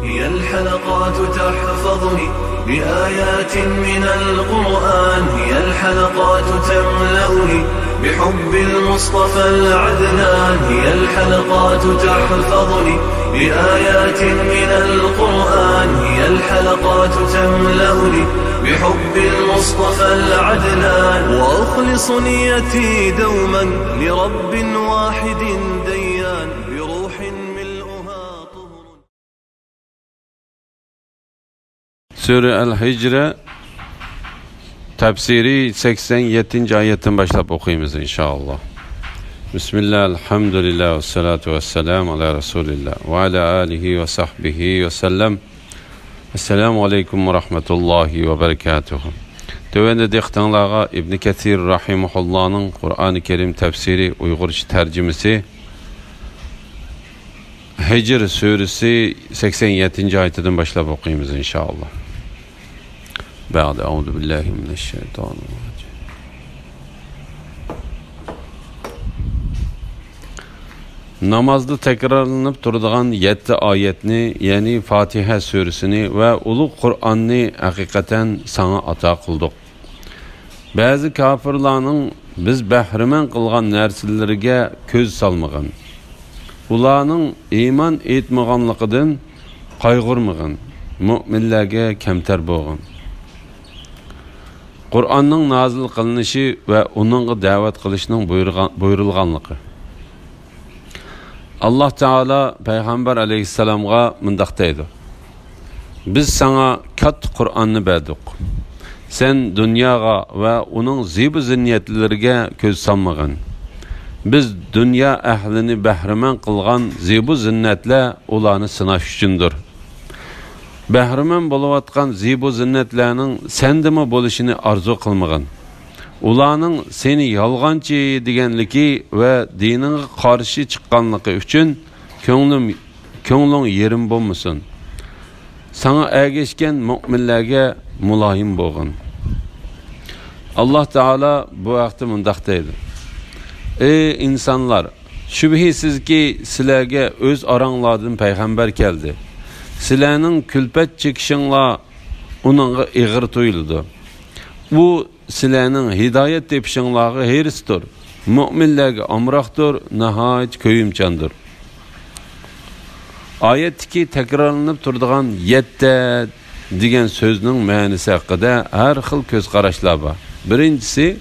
هي الحلقات تحفظني بآيات من القرآن، هي الحلقات تملأني بحب المصطفى العدنان، هي الحلقات تحفظني بآيات من القرآن، هي الحلقات تملأني بحب المصطفى العدنان، وأخلص نيتي دوما لرب واحد ديان بروح ملؤها طهر. Sure El-Hicre tefsiri 87. ayetten başlayıp okuyayım inşallah. Bismillah, elhamdülillah, ve salatu ve selamu ala Resulillah ve ala alihi ve sahbihi ve sellem. Esselamu aleyküm ve rahmetullahi ve berekatuhu. Tövende diktanlağa İbn Kesir Rahimullah'ın Kur'an-ı Kerim tefsiri Uygurca tercümesi Hicr suresi 87. ayetten başlayıp okuyayım inşallah. Ba'de euzu billahi mineşşeytanirracim. Namazda tekrarlanıp durduğun 7 ayetni, yani Fatiha suresini ve Ulu Kur'an'ni hakikaten sana ata kıldık. Bazı kafirlarning biz bahriman qilgan narsalarga ko'z salmagan, ularning iymon etmaganligidan qayg'urmagan, mu'minlarga kamtar bo'lgan. Qur'onning nozil qilinishi va uningga da'vat qilishning buyurilganligi. Allah Teala Peygamber Aleyhisselam'a mundaq deydi: biz sana kat Kur'an'ni berdik. Sen dünyaga ve onun zibu zinniyetlerine göz salmagan. Biz dünya ehlini bahriman qilgan zibu zinnetler ularni sınash uchundir. Bahriman bo'layotgan zibu zinnetlerning sendimi bo'lishini arzu qilmagan. Ularning seni yolg'onchi deganligi va diningga qarshi chiqqanligi uchun ko'ngling yerim bo'lmasin. Sana ergashgan mu'minlarga muloyim bo'lgin. Allah Teala bu vaqtda mundaq deydi: ey insonlar, shubhisizki sizlarga o'z oranglardan payg'ambar keldi. Sizlarning kulpat chekishinglar uningga ig'ir tuyuldi. Bu sizlarning hidoyat tepishinglarga herisdir. Mu'minlarga amroqdir, nihoyat ko'yimchandir. Oyatdagi takrorlanib turadigan 7 degan so'zning ma'nosi haqida har xil ko'z qarashlar bor. Birinchisi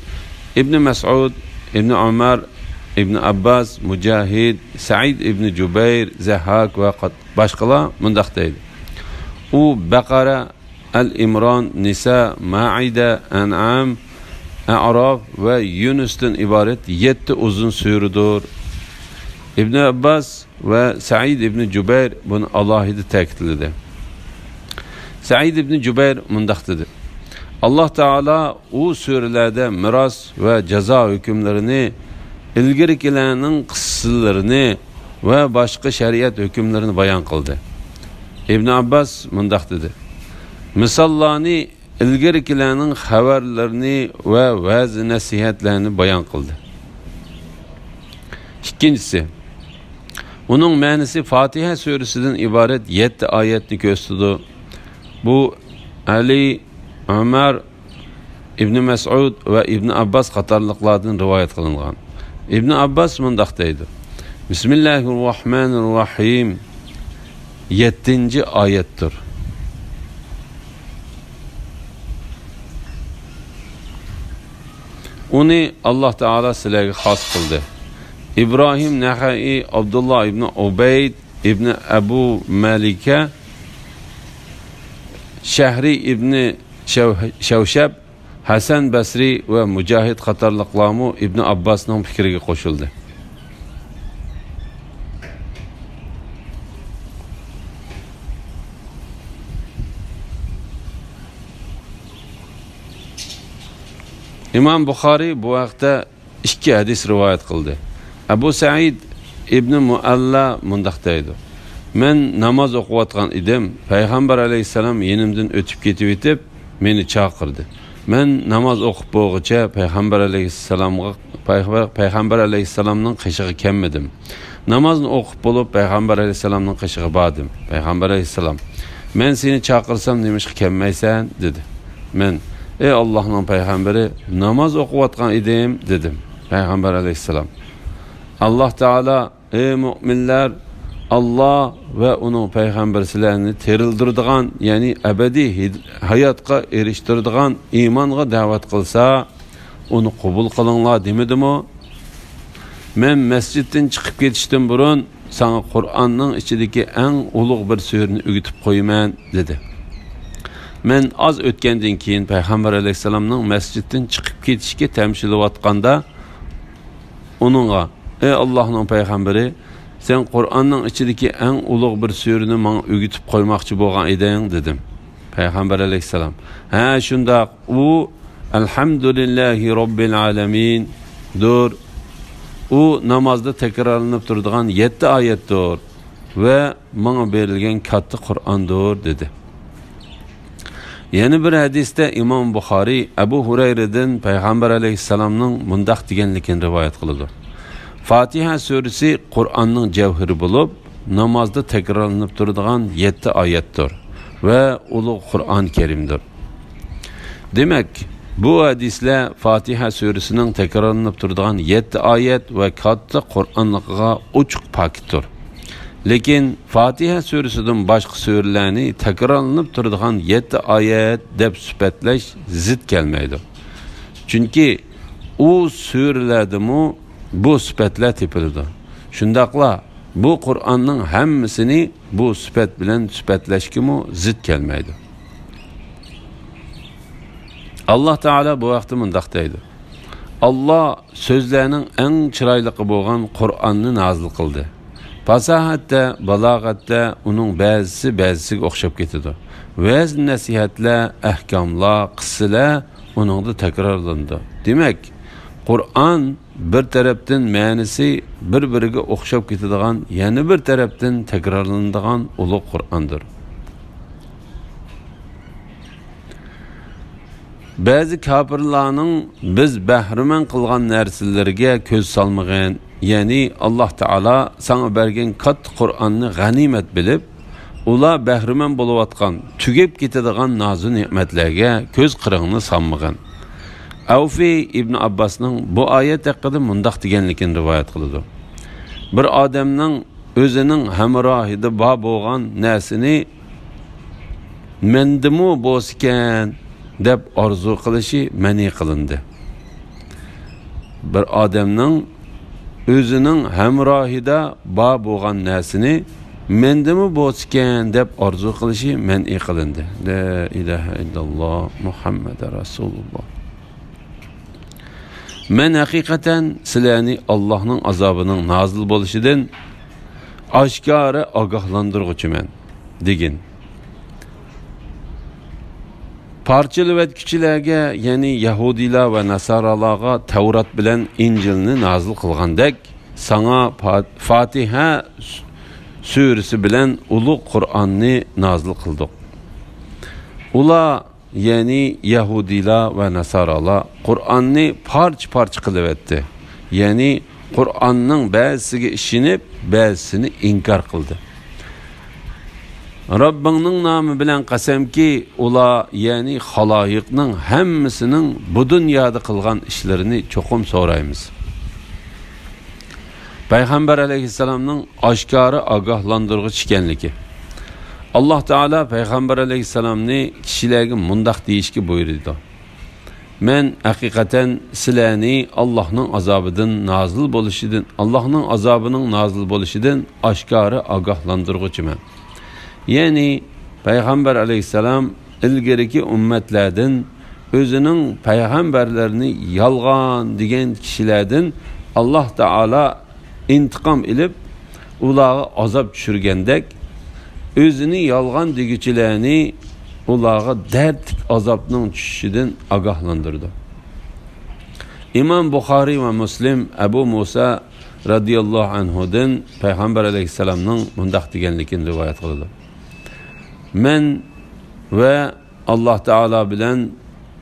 İbn Mas'ud, İbn Umar, İbn Abbas, Mujahid, Sa'id ibn Jubayr, Zahhak ve boshqalar mundaq deydi: u Baqara, Al-Imron, Nisa, Maida, An'am, A'raf ve Yunus'tan ibaret 7 uzun suredir. İbn Abbas ve Sa'id ibn Jubayr bunu alohida ta'kidladi. Sa'id ibn Jubayr mundaq dedi: Allah Teala o surelerde miras ve ceza hükümlerini, ilgirikilerinin kıssalarını ve başka şeriat hükümlerini bayan kıldı. İbn Abbas mundaq dedi: misallarını, ilgirikilerinin haberlerini ve vaaz nasihatlerini bayan kıldı. İkincisi, onun manisi Fatiha suresinden ibaret 7 ayetni gösterdi. Bu Ali, Ömer, İbn Mas'ud ve İbn Abbas qatarlıqlardan rivayet kılıngan. İbn Abbas mundaq deydi: Bismillahirrahmanirrahim 7. ayettir. Onu Allah Teala sizlarga xos qildi. İbrahim Nahai, Abdullah ibn Ubayd ibn Abu Malika, Şehri ibn Şevşab, Hasan Basri ve Mujahid qatarlıqlarmu İbn Abbas'ның fikriga qo'shildi. İmam Buxoriy bu vaqtda 2 hadis rivoyat qildi. Abu Sa'id ibn Mualla mundaq deydi: men namoz o'qiyotgan edim. Payg'ambar alayhisalom yenimdan o'tib ketib meni chaqirdi. Men namoz o'qib bo'lguncha payg'ambar alayhissalomning qishig'i kelmadim. Namozni o'qib bo'lib payg'ambar alayhissalomning qishig'i bordim. Payg'ambar alayhissalom, men seni chaqirsam nimishqa kelmaysan dedi. Men, ey Allohning payg'ambari, namoz o'qiyotgan edim dedim. Payg'ambar alayhissalom, Alloh taolo, ey mu'minlar, Allah ve onun peygamberlerini terildirdiğan, yani ebedi hayatga eriştirdiğan imanğa davet kılsa, onu kabul kılınlar demedim o. Men mescidden çıkıp geçtim burun, sana Kur'an'ın içindeki en ulug bir sözünü ügütüp koyman dedi. Men az ötkenden keyin Peygamber aleyhisselamның mescidden çıkıp geçişke temsil etganda, onunla, ey Allah'ın peygamberi, sen Kur'an'ın içindeki en ulug bir sözünü bana ügütüp koymakçı bolgan edin dedim. Peygamber aleyhisselam, ha şundaq, u elhamdülillahi rabbil alamin dur. O namazda tekrarlanıp durduğun 7 ayettir ve bana verilgen katta Kur'an'dır dedi. Yeni bir hadiste İmam Bukhari Ebu Hureyre'den Peygamber aleyhisselamның mundaq deganligini rivayet kıldı. Fatiha suresi Kur'an'ın cevheri bulup namazda tekrarlanıp durduğun 7 ayettir ve ulug' Kur'an-ı Kerim'dir. Demek bu hadisle Fatiha suresinin tekrarlanıp durduğun 7 ayet ve katta Kur'an'lığa uçuk pakettir. Lekin Fatiha suresinden başka surelerini tekrarlanıp durduğun 7 ayet deb süpetleş zid gelmeydi. Çünkü o surelerde mu bu süpetler tepildi. Şundaqla bu Kur'an'ın hemmisini bu süpet bilen süpetleşki mu zid gelmeydi. Allah Teala bu vakti mundaq deydi. Allah sözlerinin en çıraylıqı bolgan Kur'an'ını nazil kıldı. Fasahatda, balag'atda onun ba'zisiga o'xshab ketadi. Vaz nasihatlar, ahkomlar, qissalar uningda takrorlandi. Demak, Qur'on bir tarafdan ma'nisi bir-biriga o'xshab ketadigan, yana bir tarafdan takrorlanadigan ulug' Qur'ondir. Ba'zi kafirlarning biz bahriman qilgan narsalarga ko'z solmagan, ya'ni Alloh taolo sana bergan katta Qur'onni g'animat bilib, ular bahriman bo'layotgan, tugab ketadigan nozu ne'matlarga ko'z qiringni solmagan. Avfi ibn Abbasning bu oyat haqida mundaq deganligini rivoyat qiladi. Bir odamning o'zining hamrohida bor bo'lgan narsani mendimu bo'lsa deb orzu qilishi mani qilindi. Bir odamning o'zining hamrohida bor bo'lgan narsani mendimi bo'lsa deb orzu qilishi mani qilindi. La ilaha illalloh Muhammad Rasululloh. Men haqiqatan sizlarni Allohning azobining nozil bo'lishidan oshkora ogohlantiruvchiman degan. Parçalıvetkichilarga, ya'ni Yahudilar va Nasaralarga Tavrat bilan Injilni nazil qilgandek, sana Fatiha suresi bilan ulug' Qur'onni nazil qildik. Ular, ya'ni Yahudilar va Nasaralar Qur'onni parcha qilib etdi. Ya'ni Qur'onning ba'zisiga ishinib, ba'zisini inkor qildi. Rabbingning nomi bilan qasamki, ular, ya'ni xaloyiqning hammasining bu dunyoda qilgan ishlarini cho'qim so'raymiz. Payg'ambar alayhissalomning oshkora ogohlantirg'ich ekanligi. Alloh taolo Payg'ambar alayhissalomni kishilarga mundaq deyishga buyurdi. Men haqiqatan sizlarni Allohning azobidan nozil bo'lishidan, Allohning azobining nozil bo'lishidan oshkora ogohlantirg'uchiman. Ya'ni Payg'ambar alayhissalom ilgariki ummatlardan o'zining payg'ambarlarini yolg'on degan kishilardan Alloh taolo intiqom ilib ularga azob tushirgandek, o'zini yolg'on deguchilarni ularga dardlik azobning tushishidan ogohlantirdi. Imom Buxoriy va Muslim Abu Musa radhiyallohu anhudan Payg'ambar alayhissalomning mundaq deganligini rivoyat qildi. Men ve Allah Teala bilen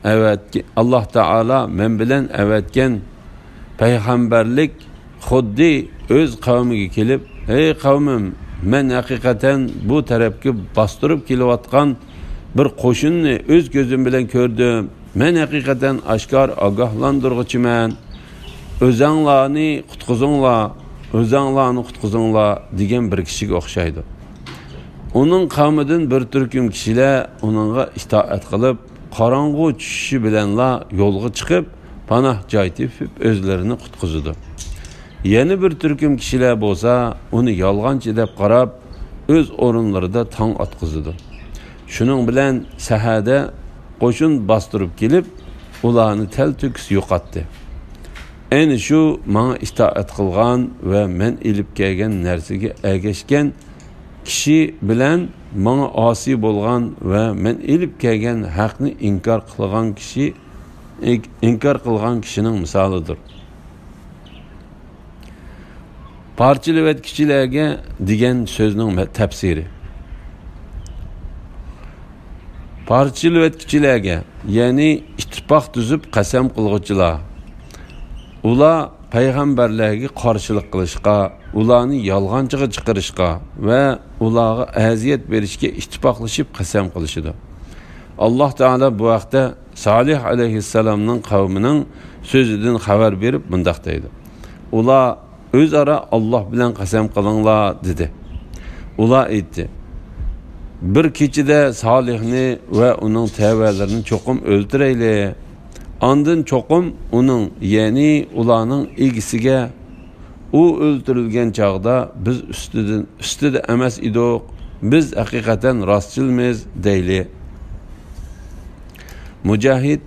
evet Allah Taala men bilan avatgan payg'ambarlik xuddi o'z qavmiga kelib, ey qavmim, men haqiqatan bu tarafga bostirib kelayotgan bir qo'shinni o'z ko'zim bilan ko'rdim. Men haqiqatan oshkor ogohlantiruvchiman. O'zinglarni qutqizinglar degan bir kishiga o'xshaydi. Uning qavmidan bir turkum kishilar uningga itoat qilib, qorong'u tushishi bilanla yo'lga chiqib, panoh joy tepib o'zlarini qutqizdi. Yana bir turkum kishilar bo'lsa, uni yolg'onchi deb qarab, o'z o'rinlarida tong otqizdi. Shuning bilan sahada qo'shin bostirib kelib, ularni tel-to'kis yo'qotdi. Ayni shu menga itoat qilgan va men ilib kelgan narsaga ergashgan kishi bilan menga osi bo'lgan va men ilib kelgan haqni inkor qilgan kishining misolidir. Parchilayotkichilarga degan so'zning tafsiri. Parchilayotkichilarga, ya'ni ittifoq tuzib qasam qilguvchilar, ular payg'ambarlarga qarshilik qilishga, ularni yolg'onchiga chiqarishga va ularga aziyat berishga ittifoqlashib qasam qilishdi. Alloh taolo bu vaqtda Salih alayhissalomning qavmining so'zidan xabar berib bunday deydi. Ular o'zaro Alloh bilan qasam qilinglar dedi. Ular aytdi: bir kechida Salihni va uning tavbalarini cho'qim o'ldiraylik. Ondan cho'qim uning, ya'ni ularning egisiga u o'ldirilgan chog'da biz ustida emas edik. Biz haqiqatan rostchilmiz deyli. Mujahid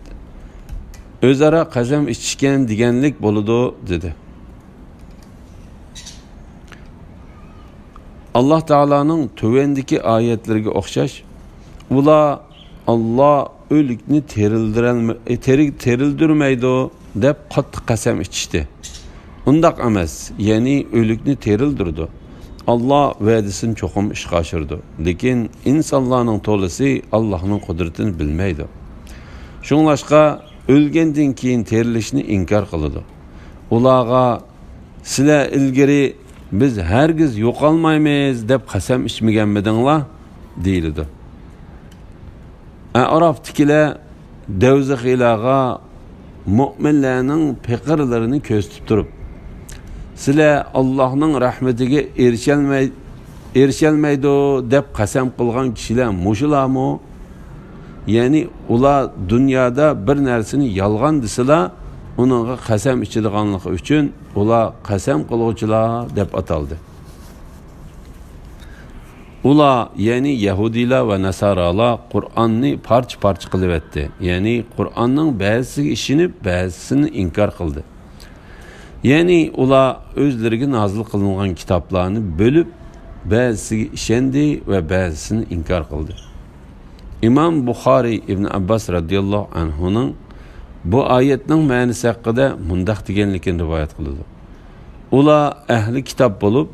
o'zaro qasam ichishgan deganlik bo'ladi dedi. Allah Taola'nın tövendeki ayetlerine o'xshash, ular Allah o'likni terildirmaydi deb qattiq qasam ichishdi. Undaq emas, ya'ni o'likni terildirdi. Allah va'dasini cho'qim ishga oshirdi. Lekin insonlarning to'lisi Allohning qudratini bilmaydi. Shunlashqa o'lgandan keyin terilishni inkor qiladi. Ularga sizlar ilgari biz hergiz yo'qolmaymiz deb qasam ichmaganmidinglar deyildi. Arafdagilar davzaxiylarga mu'minlarning fikrlarini ko'zitib turib, sizlar Allohning rahmatiga erishalmaydi deb qasam qilgan kishilar mushularmi? Ya'ni ular dunyoda bir narsani yolg'on desalar, uningga qasam ichadiganligi uchun ular qasam qiluvchilar deb ataldi. Ular, ya'ni Yahudilar va Nasaralar Qur'onni parcha-parcha qilib etdi. Ya'ni Qur'onning ba'zisiga ishinib, ba'zisini inkor qildi. Ya'ni ular o'zlariga nozil qilingan kitoblarni bo'lib, ba'zisiga ishondi va ba'zisini inkor qildi. İmam Buxoriy ibn Abbas radhiyallohu anhuning bu oyatning ma'nosi haqida mundaq deganligini rivoyat qiladi. Ular ahli kitob bo'lib,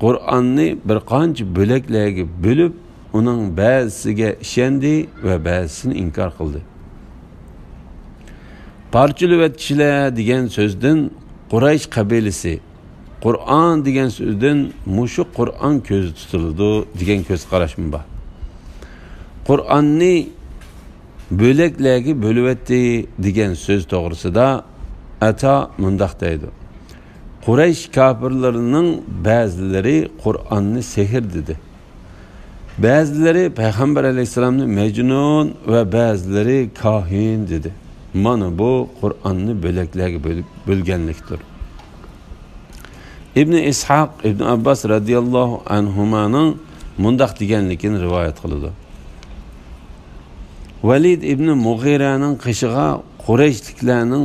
Qur'onni bir qancha bo'laklarga bo'lib, uning ba'zisiga ishondi va ba'zisini inkor qildi. Parchilayotkichilar degan so'zdan Quraysh qabilasi, Qur'on degan so'zdan mushu Qur'on ko'zi tutiladi degan ko'z qarashim bor. Qur'onni bo'laklarga bo'libdi degan so'z to'g'risida Ata mundaq deydi. Quraysh kafirlarining ba'zilari Qur'onni sehr dedi. Ba'zilari Payg'ambar alayhisolamni majnun va ba'zilari kohin dedi. Mana bu Qur'onni bo'laklarga bo'lganlikdir. İbn İshaq İbn Abbas radhiyallohu anhumaning mundaq deganligini rivoyat qiladi. Valid ibn Mughiraning qishig'a Qurayshliklardan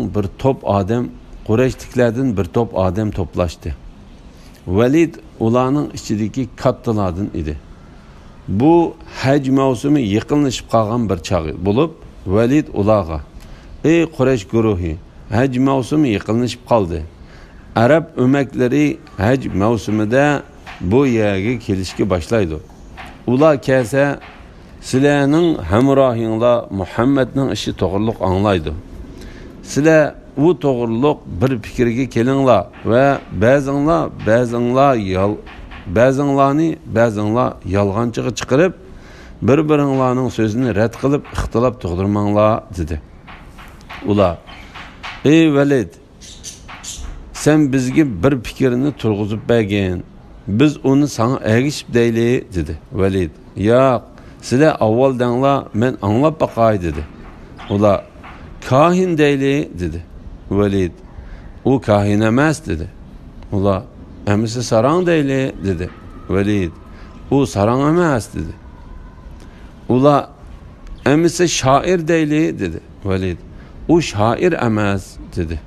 bir top odam to'plashdi. Valid ularning ichidagi kattalardan edi. Bu haj mavsumi yaqinlashib qolgan bir chog' bo'lib, Valid ularga: "Ey Quraysh guruhi, haj mavsumi yaqinlashib qoldi. Arab o'maklari haj mavsumida bu yerga kelishga boshlaydi. Ular kelsa, sizlarning hamrohinglar Muhammadning ishi to'g'riliq anglaydi. Sizlar u to'g'riliq bir fikrga kelinglar va ba'zinglar yolg'onchiga chiqarib, bir-biringlarning so'zini rad qilib, ixtilof tug'dirmanglar dedi. Ular: "Ey Valid, sen bizga bir fikrni turg'izib bergin. Biz uni sana ergishib deyli" dedi. Valid: "Yo'q, sizlar avval danglar, men anglab baqay" dedi. Ular: "Kahin deyli" dedi. Valid: "U kahin emas" dedi. Ular: "Emisi sarang deyli" dedi. Valid: "U sarang emas" dedi. Ular: "Emisi shoir deyli" dedi. Valid: "U shoir emas" dedi.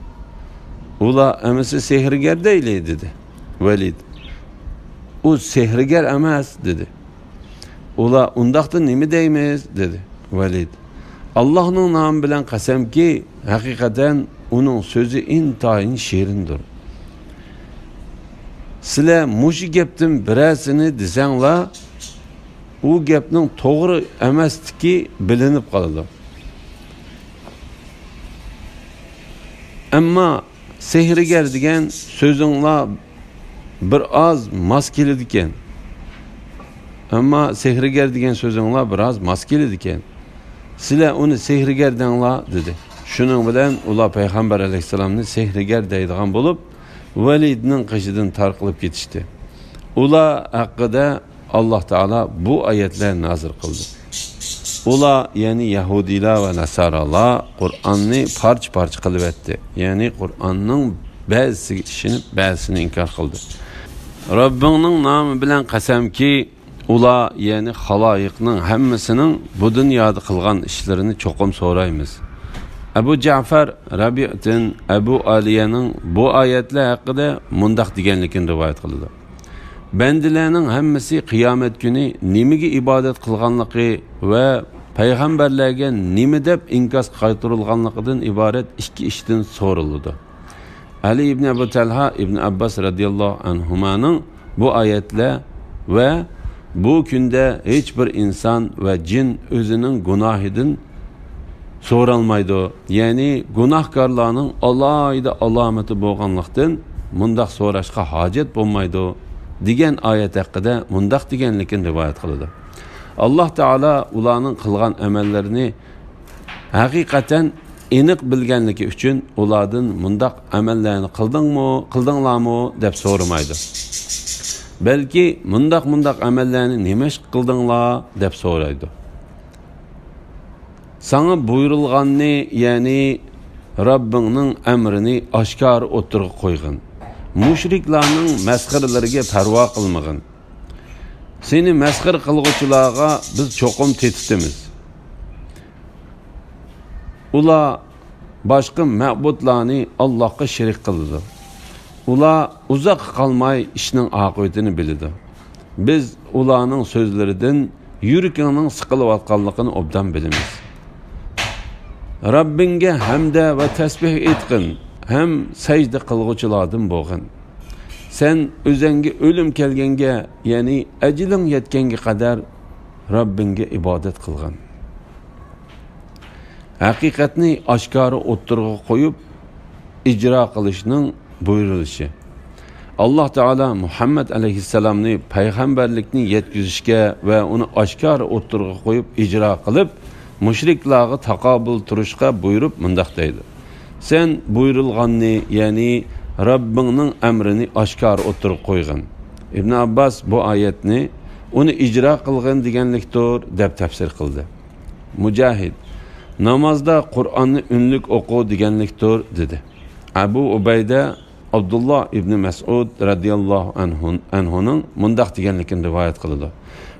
Ular: "Emisi sehrgar deyli" dedi. Valid: "U sehrgar emas" dedi. Ular: "Undaqda nima deymiz" dedi. Valid: "Allohning nomi bilan qasamki, haqiqatan uning so'zi intayin shirindir. Sizlar mushu gapdan birasini desanglar, u gapning to'g'ri emasligi bilinib qoladi. Ammo sehrgar degan so'zinglar bir oz mos keladi ekan. Biroz mos keladi ekan. Sizlar uni sehrgar denglar" dedi. Shuning bilan ular payg'ambar alayhisalomni sehrgar deydigan bo'lib, Validning qishidan tarqilib ketishdi. Ular haqida Alloh taolo bu oyatlar nozil qildi. Ular, ya'ni Yahudilar va Nasaralar Qur'onni parcha-parcha qilib etdi. Ya'ni Qur'onning ba'zisiga ishinib, ba'zisini inkor qildi. Robbingning nomi bilan qasamki, ular, ya'ni xaloyiqning hammasining bu dunyoda qilgan ishlarini cho'qim so'raymiz. Abu Ja'far Rabi'tin Abu Aliyaning bu oyatlar haqida mundaq deganligini rivoyat qildi. Bandilarning hammasi qiyomat kuni nimaga ibodat qilganligi va payg'ambarlarga nima deb inkos qaytarilganligidan iborat ikki ishdan so'rildi. Ali ibn Abu Talha ibn Abbas radhiyallohu anhumaning bu oyatlar va bu kunda hech bir inson va jin o'zining gunohidan so'ralmaydi. Ya'ni gunohkorlarning alohida alomati bo'lganlikdan mundaq so'rashga hojat bo'lmaydi degan oyat haqida mundaq deganligini rivoyat qildi. Alloh taolo ularning qilgan amallarini haqiqatan aniq bilganligi uchun ulardan mundaq amallarni qildinglarmi deb so'ramaydi. Balki mundaq amallarni nima ish qildinglar deb so'raydi. Sana buyurilganni, ya'ni Rabbingning amrini oshkor o'tirib qo'ygin. Mushriklarning masxaralariga parvo qilmagin. Seni masxar qilguvchilarga biz cho'qim tetitimiz. Ular boshqa ma'budlarni Allohga shirik qildi. Ular uzoq qolmay ishning oqibatini biladi. Biz ularning so'zlaridan yuragining siqilayotganligini obdan bilamiz. Rabbinga hamda va tasbih etqin, ham sajda qilguvchilardan bo'lgin. Sen o'zingga o'lim kelganga, ya'ni ajling yetganga qadar Rabbinga ibodat qilgin. Haqiqatni oshkora o'ttirg'a qo'yib ijro qilishning buyurilishi. Alloh taolo Muhammad alayhisalomni payg'ambarlikni yetkazishga va uni oshkora o'ttirg'a qo'yib ijro qilib, mushriklarga taqobil turishga buyurib mundaq deydi. Sen buyurilganni, ya'ni Rabbingning amrini oshkor o'tirib qo'ygin. Ibn Abbas bu oyatni uni ijro qilgan deganlikdir deb tafsir qildi. Mujahid namozda Qur'onni unlik o'qu deganlikdir dedi. Abu Ubayda Abdullah ibn Mas'ud radhiyallohu anhuning mundaq deganligini rivoyat qildi.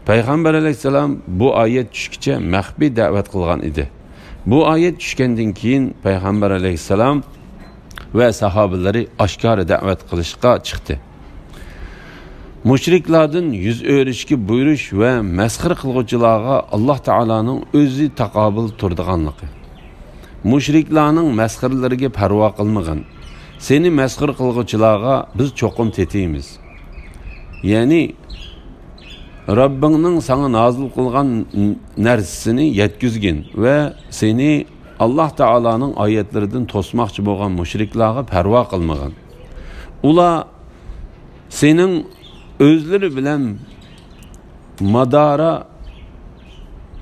Payg'ambar alayhisalom bu oyat tushkicha maxfiy da'vat qilgan edi. Bu oyat tushgandan keyin payg'ambar alayhisalom va sahobalari oshkora da'vat qilishga chiqdi. Mushriklardan yuz o'rishga buyurish va masxir qilguvchilarga Alloh taolaning o'zi taqobil turdiganligi. Mushriklarning masxirlariga parvo qilmagin. Seni masxir qilguvchilarga biz cho'qim tetimiz. Ya'ni Rabbingning sana nazil qilgan narsasini yetkizgin ve seni Allah Taalaning oyatlaridan to'smoqchi bo'lgan mushriklarga parvo qilmagan. Ular sening o'zlari bilan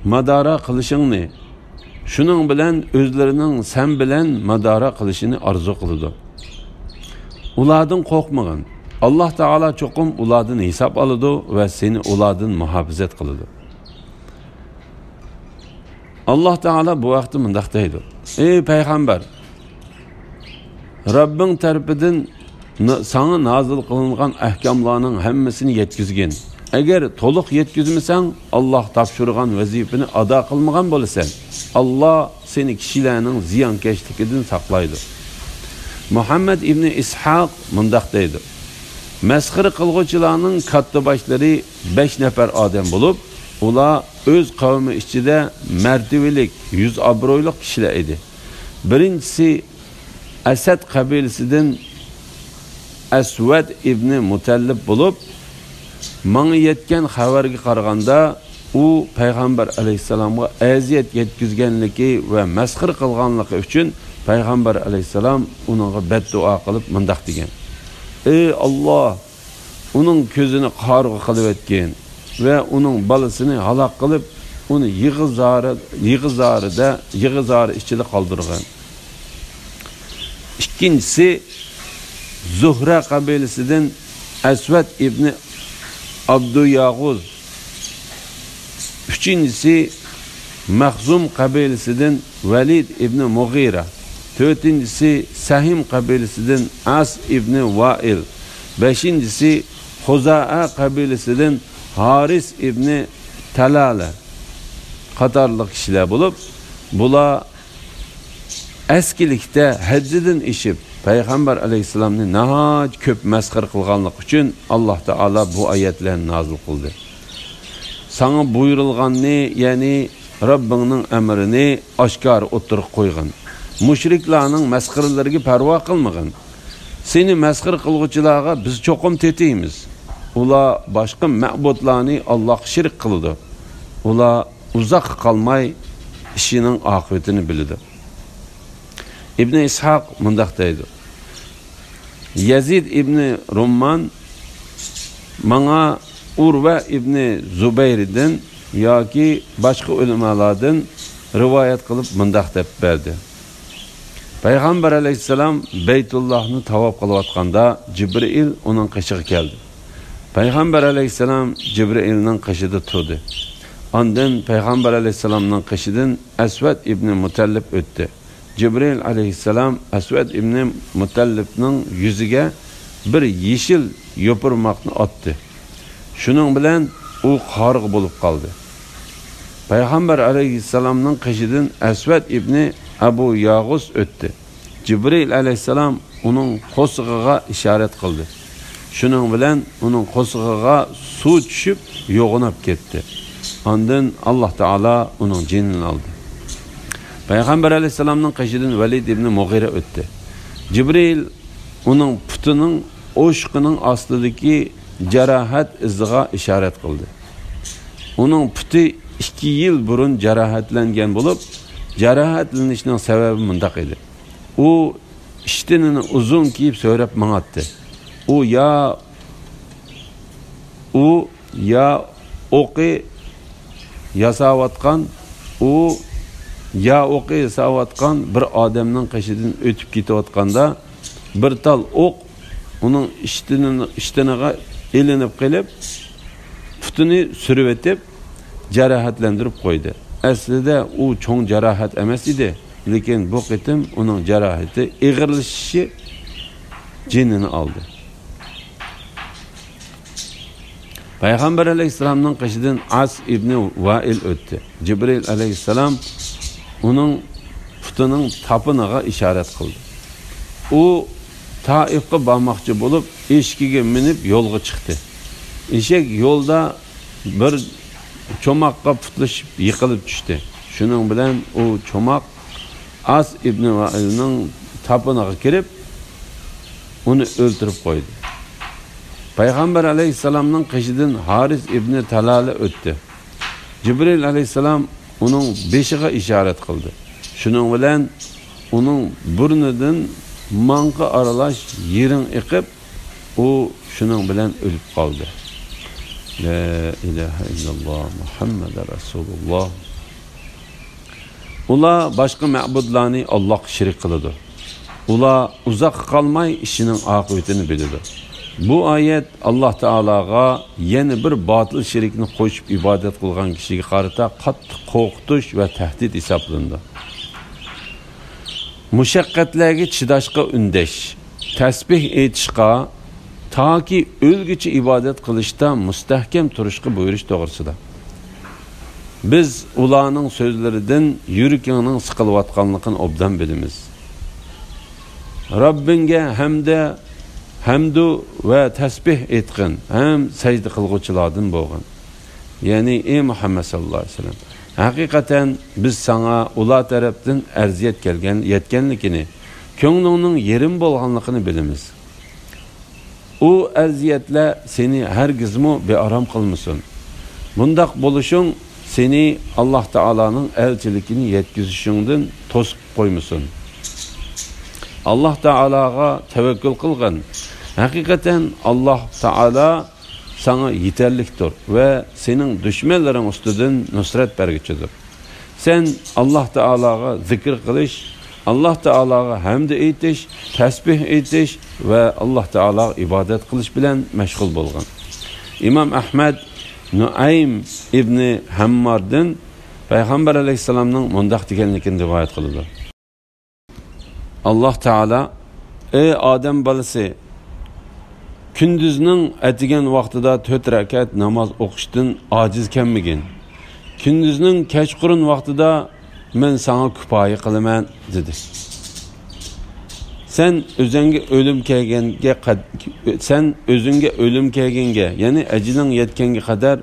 madara qilishingni, shuning bilan o'zlarining sen bilan madara qilishini arzu qiladi. Ulardan qo'rqmagan. Allah Taala çokum ulardan hesap alıdı ve seni ulardan muhafizet kılıdı. Allah Taala bu vakti mındaq deydi. Ey peygamber, Rabbin tarafından sana nazil kılıngan ahkamlarının hemmesini yetkizgin. Eğer toluq yetkizmesen Allah tapşırgan vazifeni ada kılmagan bolsan, Allah seni kişilerinin ziyankeşlikinden saklaydı. Muhammed İbni İshaq mındaq deydi. Mesxir qilg'uvchilarning katta boshlari 5 nafar odam bo'lib, ular o'z qavmi ichida martabalik, yuz obro'li kishilar edi. Birinchisi Asad qabilasidan Aswad ibn Mutallib bo'lib, menga yetgan xabarga qaraganda u payg'ambar alayhisalomga aziyat yetkazganligi va mesxir qilganligi uchun payg'ambar alayhisalom unga beddua qilib mundaq degan. Ey Allah, onun gözünü qargı qilib etken ve onun balasını halak qilib, onu yığızarı içinde kaldırgan. İkincisi, Zuhra kabilesinden Aswad ibni Abduyağuz. Üçüncüsü, Mahzum kabilesinden Velid ibni Mughira. Dördüncüsü Sahim kabilesinden As ibni Vail. Beşincisi Huza'a kabilesinden Haris ibni Talala. Qatarlıq kişiler bulup, bula eskilikte hacciden işip, Peygamber aleyhisselam'ın nahaj köp mesxir kılganlık için Allah Teala bu ayetlerini nazil kıldı. Sana buyurulganını, yani Rabbinin emrini aşkar oturup koygan. Müşriklarning mesxirlariga parvo qilmagan. Seni mesxir qilguvchilarga biz cho'qim tetiymiz. Ular boshqa ma'budlarni Alloh shirk qildi. Ular uzoq qolmay ishining oqibatini bildi. İbn İshaq mundaq deydi. Yazid ibn Rumman menga Urva ibn Zubayr'dan yoki boshqa ulamolardan rivoyat qilib mundaq deb berdi. Peygamber aleyhisselam Beytullah'ını tavaf kılıvatqanda Cibril onun qışığı geldi. Peygamber aleyhisselam Cibril'nin qışıda turdu. Ondan Peygamber aleyhisselam'ın qışıdan Aswad ibn Mutallib öttü. Cibril aleyhisselam Aswad ibn Mutallib'nin yüzüge bir yeşil yopurmaqni attı. Şunun bilen o qargı bulup kaldı. Peygamber aleyhisselam'ın qışıdan Aswad ibn Abu Yağuz öttü. Cibril aleyhisselam onun qo'sig'iga işaret kıldı. Şunun bilen onun qo'sig'iga suv tushib yo'g'inib ketdi. Ondan Allah Taala onun jinini aldı. Peygamber aleyhisselam'ın qışıdan Velid ibn Mughira öttü. Cibril onun putunun oşqının astidagi jarohat iziga işaret kıldı. Onun puti 2 yıl burun jarohatlangan bo'lib, jarohatlanishning sababi mundaq edi. U ishtinini uzun kiyib so'rab mangatdi. U ya o'qi yasavatgan, bir odamning qishidan o'tib ketayotganda bir tal o'q uning ishtiniga elinib qilib, putini surib etib jarohatlantirib qo'ydi. Aslida u cho'ng jarohat emas edi, lekin bu qitim uning jarohati ig'irlashishi jinini oldi. Peygamber aleyhisselam'ın qishidan As ibn Vail o'tdi. Cibril aleyhisselam onun putunun tapınıga işaret kıldı. O Taif'e barmoqchi bo'lib, eshkiga minib yo'lga chiqdi. Eshak yo'lda bir cho'moqqa putlashib yiqilib tushdi. Shuning bilan u cho'moq As ibn Vailning tapiniga kirib, uni o'ldirib qo'ydi. Peygamber aleyhisselamның qishidan Haris ibn Talali o'tdi. Jibril aleyhisselam onun beshiga ishorat qildi. Shuning bilan onun burnidan manqi aralash yerin iqib, u shuning bilan o'lib qoldi. La ilaha illalloh Muhammad Rasululloh. Ular boshqa ma'budlarni Allohga shirik qiladi. Ular uzoq qolmay ishining oqibatini biladi. Bu ayet Allah Teala'ga yeni bir batıl şirikni qo'shib ibodat qilgan kishiga qarata qattiq qo'rqitish va tahdid hisoblandi. Mushaqqatlarga chidashga undash, tasbih aytishga toki o'lgicha ibodat qilishda mustahkam turishga buyurish to'g'risida. Biz ularning so'zlaridan yuragining siqilayotganligini obdan bilamiz. Rabbinga hamdu ve tesbih etkin hem secde kılgıçılardan boğun. Yani ey Muhammed sallallahu aleyhi ve sellem, hakikaten biz sana ular taraftan erziyet yetkenlikini, köngünün yerin bolğanlıkını bilimiz. O erziyetle seni hergizmu bir aram kılmışsın. Bundak buluşun seni Allah Teala'nın elçilikini yetkizişinden tosuk koymuşsun. Allah Teala'ga tevekkül kılgın. Hakikaten Allah Teala sana yeterliktir ve senin düşmanların üstünden nusret bergiçidir. Sen Allah Teala'ga zikir kılış, Allah Teala'ga hamd etiş, tesbih etiş ve Allah Teala'ga ibadet kılış bilen meşgul bolğan. İmam Ahmed Nuaym İbni Hammar'dan Peygamber Aleyhisselam'ın mundaq deganligini rivayet kıldı. Allah Teala, ey Adem balası, Kündüzning atigan vaqtida 4 rakat namoz o'qishdan ojiz kelmagin. Kündüzning kechqurun vaqtida men sana kifoya qilaman dedi. Sen o'zingga o'lim kelganga, ya'ni ajling yetganga qadar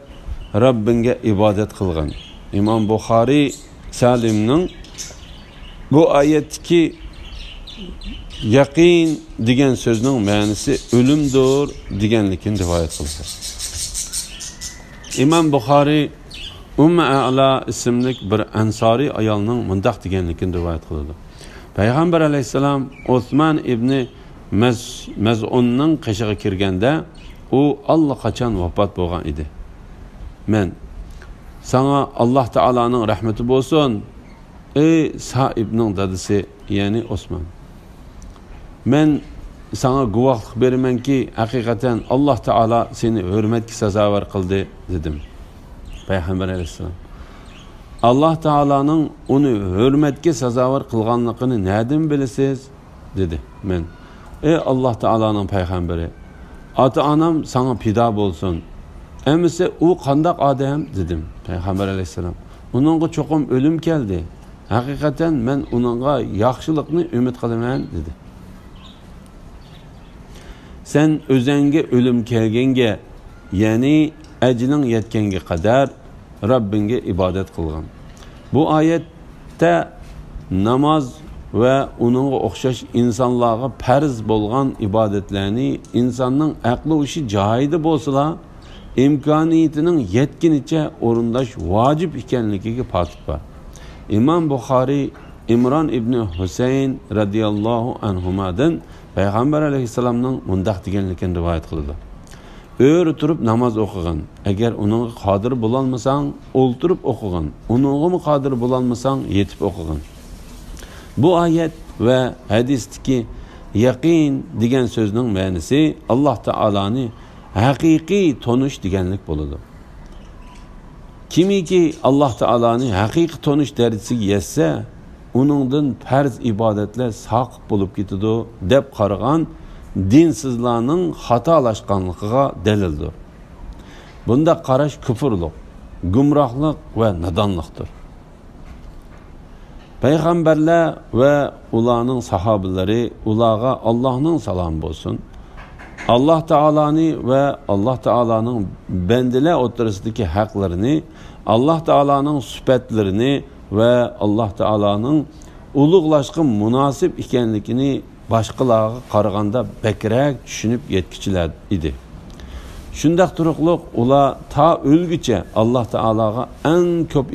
Rabbinga ibodat qilgin. İmam Buxoriy Salimning bu oyatdagi yaqin degan so'zning ma'nosi o'limdir deganligini rivoyat qildi. İmam Buxoriy A'la ismli bir ansoriy ayolning mundaq deganligini rivoyat qildi. Payg'ambar alayhisalom Osman ibn Maz'unning qishig'iga kirganda u allaqachon vafot bo'lgan edi. Men sana Allah Teala'nın rahmeti bo'lsin, ey Sa'ibning dadisi, ya'ni Osman. Men sana guvohlik beramanki, hakikaten Allah Teala seni hürmetki sazovor qildi dedim. Peygamber aleyhisselam, Allah Teala'nın onu hürmetki sazovor qilganligini nereden bilasiz dedi. Men, ey Allah Teala'nın peygamberi, ata anam sana pida bo'lsin. Emise u qandaq odam dedim. Peygamber aleyhisselam, onunğa çoqum ölüm keldi. Hakikaten men onunğa yaxshilikni umid qilaman dedi. Sen özenge ölüm kelgenge, yani eclin yetkenge kadar Rabbinge ibadet kılgan. Bu ayette namaz ve onunla okşaş insanlığa perz bolgan ibadetlerini insanın aklı uşi cahide bolsala imkaniyetinin yetkiniçe orundaş vacip ikenliği patık var. İmam Buxoriy İmran İbni Hüseyin radiyallahu anhumadan Peygamber aleyhisselamның mundaq deganligini rivoyat qildi. O'ri turib namoz o'qigan. Agar uningga qodir bo'lolmasang, o'ltirib o'qigan. Uningga qodir bo'lolmasang, yetib o'qigan. Bu oyat va hadisdagi yaqin degan so'zning ma'nosi Allah Teala'ni haqiqiy tonish deganlik bo'ladi. Kimiki Allah Teala'ni haqiqiy tonish darajasiga yetsa, onundan farz ibadetler saqib bulup gitidi deb qaragan dinsizlarning xatolaşqanligiga delildir. Bunda qarash küfürlük, gumrohlik ve nadonlikdir. Peygamberler ve ularning sahabilari ularga Allah'ның salamı bo'lsin. Allah Teala'ni ve Allah Teala'ның bendiler o'rtasidagi haqlarini, Allah Teala'ның sifatlarini ve Allah Teala'nın ulug'lashga munosib ekanligini boshqalarga qaraganda bekrak tushunib yetkichilar edi. Shundaq turuqliq ular ta o'lguncha Alloh taologa eng ko'p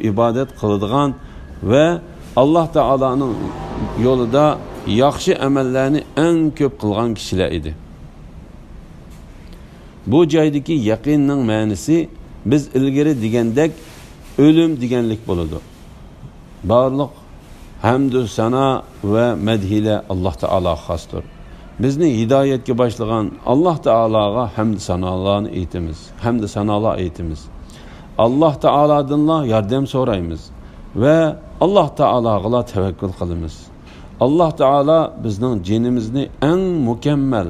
ibodat qiladigan va Alloh taoloning yo'lida yaxshi amallarni eng ko'p qilgan kishilar edi. Bu joydagi yaqinning ma'nosi biz ilgari degandek o'lim deganlik bo'ladi. Barliq hamdu sana va madhilar Alloh taolo xosdir. Bizni hidoyatga boshlagan Alloh taologa hamd sanolar aytamiz. Alloh taolodan yordam so'raymiz va Alloh taologa tavakkul qilamiz. Alloh taolo bizning jinimizni eng mukammal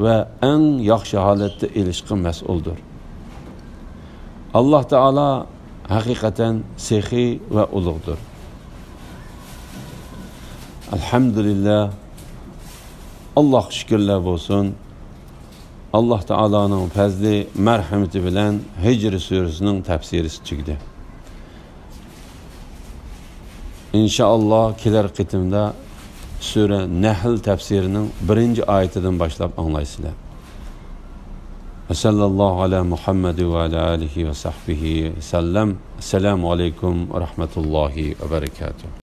va eng yaxshi holatda elishga mas'uldir. Alloh taolo haqiqatan sehiy va ulug'dir. Alhamdulillah. Allah şükürler olsun. Allah Teala'nın fazli merhameti bilen Hicr suresinin tefsirisi çıktı. İnşallah kiler kıtımda sure Nahl tefsirinin 1. ayetinden başlayıp anlaysınlar. Ve sallallahu ala Muhammed ve ala alihi ve sahbihi sellem. Esselamu aleyküm ve rahmetullahi ve berekatuhu.